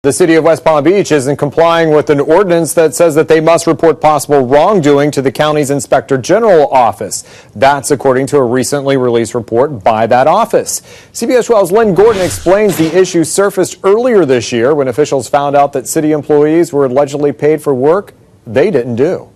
The city of West Palm Beach isn't complying with an ordinance that says that they must report possible wrongdoing to the county's Inspector General office. That's according to a recently released report by that office. CBS 12's Lynn Gordon explains the issue surfaced earlier this year when officials found out that city employees were allegedly paid for work they didn't do.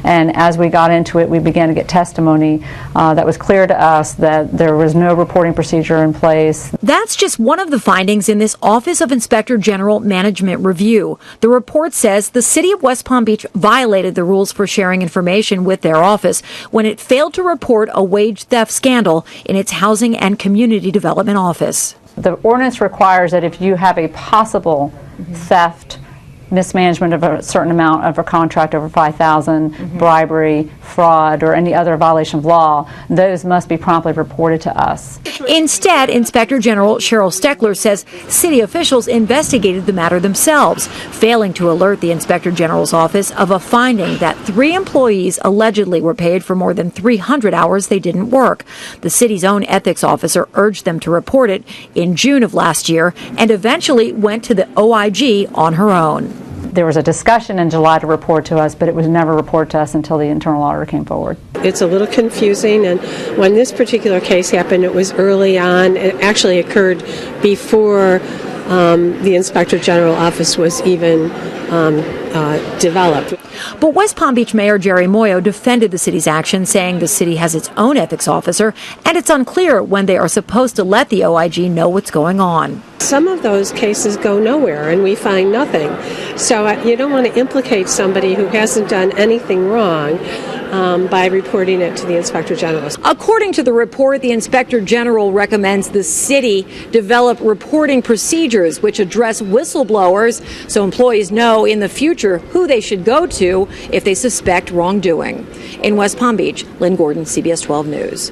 And as we got into it, we began to get testimony that was clear to us that there was no reporting procedure in place. That's just one of the findings in this Office of Inspector General Management Review. The report says the city of West Palm Beach violated the rules for sharing information with their office when it failed to report a wage theft scandal in its Housing and Community Development Office. The ordinance requires that if you have a possible theft, mismanagement of a certain amount of a contract over $5,000, bribery, fraud, or any other violation of law, those must be promptly reported to us. Instead, Inspector General Cheryl Steckler says city officials investigated the matter themselves, failing to alert the Inspector General's office of a finding that 3 employees allegedly were paid for more than 300 hours they didn't work. The city's own ethics officer urged them to report it in June of last year and eventually went to the OIG on her own. There was a discussion in July to report to us, but it was never reported to us until the internal auditor came forward. It's a little confusing, and when this particular case happened, it was early on. It actually occurred before the Inspector General office was even developed. But West Palm Beach Mayor Jerry Moyo defended the city's action, saying the city has its own ethics officer, and it's unclear when they are supposed to let the OIG know what's going on. Some of those cases go nowhere, and we find nothing. So you don't want to implicate somebody who hasn't done anything wrong by reporting it to the Inspector General. According to the report, the Inspector General recommends the city develop reporting procedures which address whistleblowers so employees know in the future who they should go to if they suspect wrongdoing. In West Palm Beach, Lynn Gordon, CBS 12 News.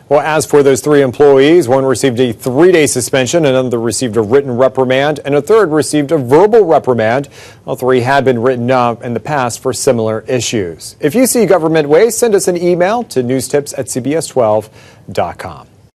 Well, as for those 3 employees, one received a 3-day suspension, another received a written reprimand, and a third received a verbal reprimand. All 3 had been written up in the past for similar issues. If you see government waste, send us an email to newstips@cbs12.com.